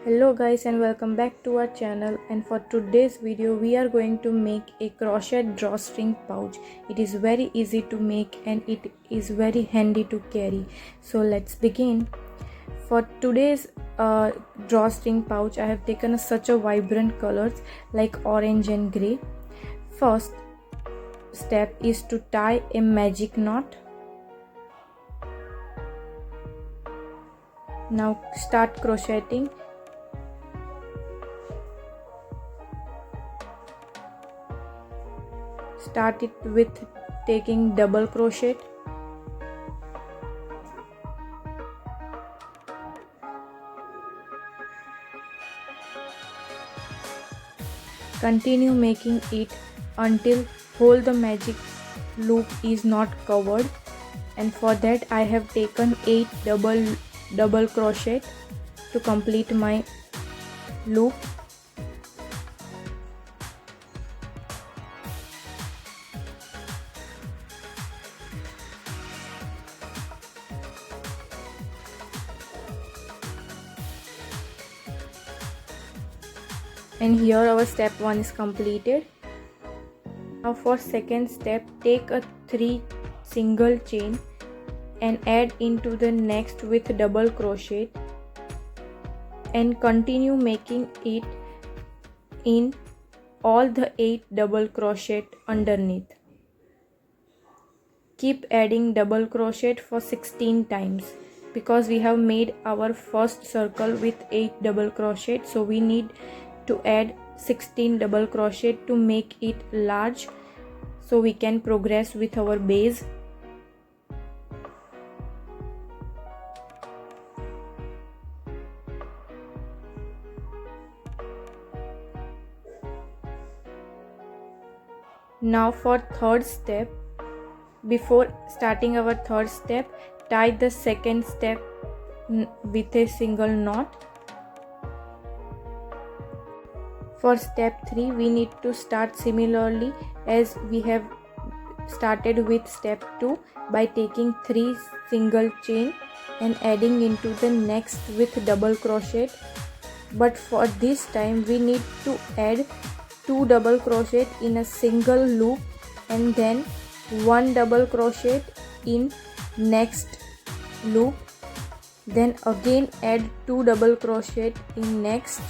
Hello guys and welcome back to our channel, and for today's video we are going to make a crochet drawstring pouch. It is very easy to make and it is very handy to carry. So let's begin. For today's drawstring pouch I have taken such a vibrant colors like orange and grey. First step is to tie a magic knot. Now start crocheting. Start it with taking double crochet. Continue making it until whole the magic loop is not covered, and for that I have taken 8 double crochet to complete my loop. And here our step 1 is completed. Now for second step, take a 3 single chain and add into the next with double crochet and continue making it in all the 8 double crochet underneath. Keep adding double crochet for 16 times because we have made our first circle with 8 double crochet, so we need to add 16 double crochet to make it large so we can progress with our base. Now for third step, before starting our third step, tie the second step with a single knot. For step 3 we need to start similarly as we have started with step 2 by taking 3 single chain and adding into the next with double crochet, but for this time we need to add 2 double crochet in a single loop and then 1 double crochet in next loop, then again add 2 double crochet in next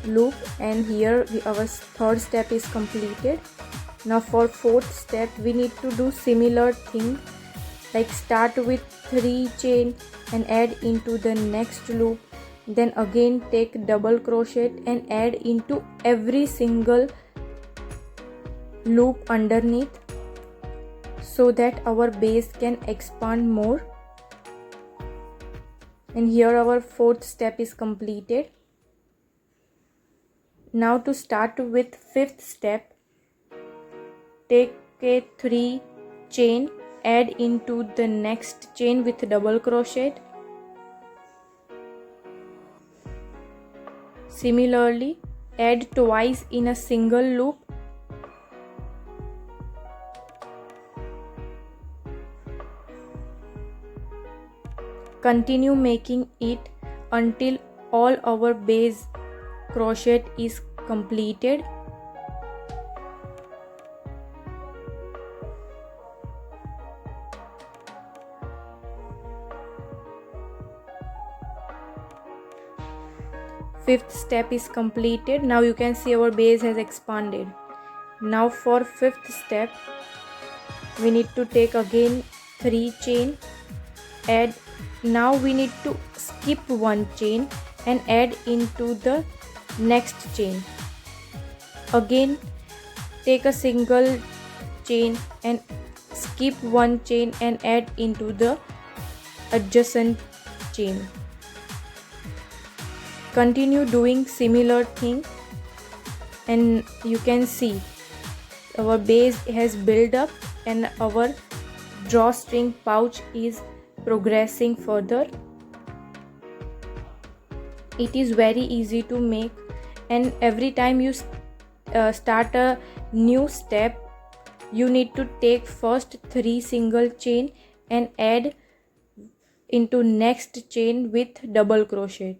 loop, and here our third step is completed. Now for fourth step we need to do similar thing, like start with 3 chain and add into the next loop, then again take double crochet and add into every single loop underneath so that our base can expand more. And here our fourth step is completed. Now to start with fifth step, take a 3 chain, add into the next chain with double crochet. Similarly, add twice in a single loop. Continue making it until all our base crochet is completed. Fifth step is completed. Now you can see our base has expanded. Now for fifth step we need to take again 3 chain, add, now we need to skip 1 chain and add into the next chain. Again take a single chain and skip 1 chain and add into the adjacent chain. Continue doing similar thing and you can see our base has built up and our drawstring pouch is progressing further. It is very easy to make, and every time you start a new step you need to take first 3 single chain and add into next chain with double crochet.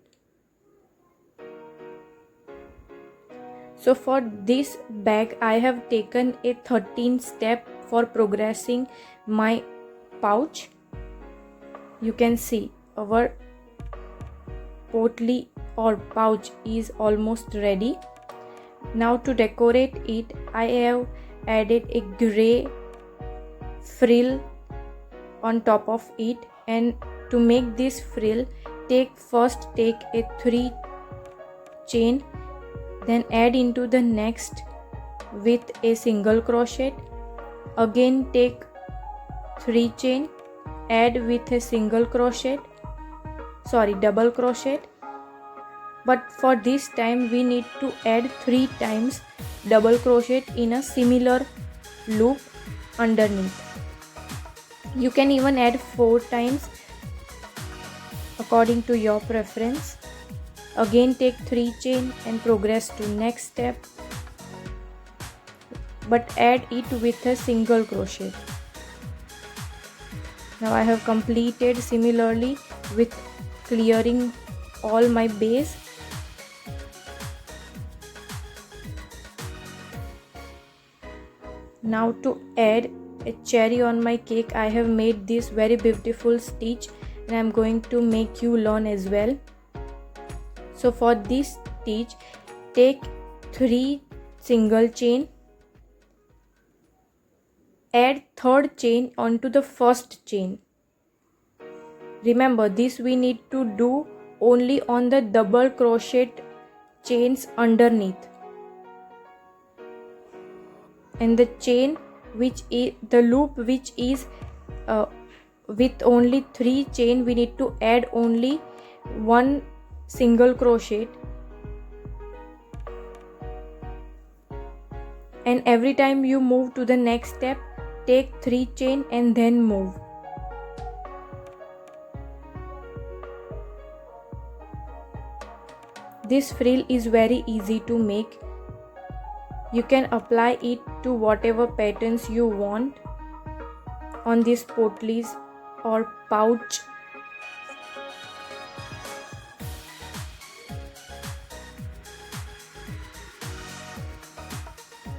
So for this bag I have taken a 13 step for progressing my pouch. You can see our potli or pouch is almost ready. Now to decorate it, I have added a grey frill on top of it, and to make this frill, first take a 3 chain, then add into the next with a single crochet. Again take 3 chain, add with a double crochet. But for this time we need to add 3 times double crochet in a similar loop underneath. You can even add 4 times according to your preference. Again take 3 chain and progress to next step, but add it with a single crochet. Now I have completed similarly with clearing all my base. Now to add a cherry on my cake, I have made this very beautiful stitch and I am going to make you learn as well. So for this stitch, take 3 single chain, add 3rd chain onto the first chain. Remember, this we need to do only on the double crochet chains underneath, and the chain which is the loop which is with only 3 chain, we need to add only 1 single crochet, and every time you move to the next step, take 3 chain and then move. This frill is very easy to make. You can apply it to whatever patterns you want on these potlies or pouch.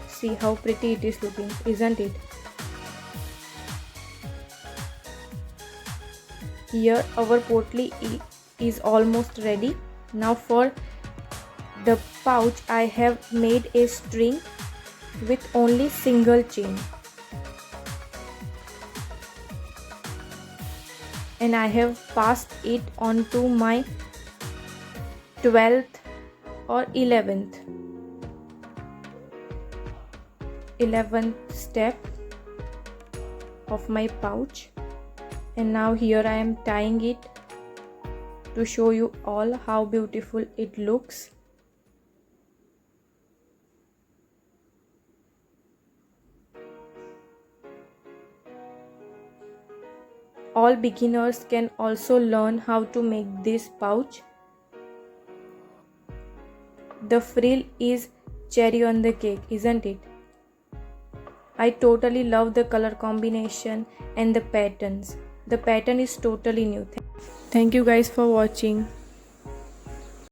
See how pretty it is looking, isn't it? Here our potli is almost ready. Now for the pouch, I have made a string with only single chain, and I have passed it onto my 12th or 11th step of my pouch, and now here I am tying it to show you all how beautiful it looks. All beginners can also learn how to make this pouch. The frill is cherry on the cake, isn't it? I totally love the color combination and the patterns. The pattern is totally new. Thank you guys for watching.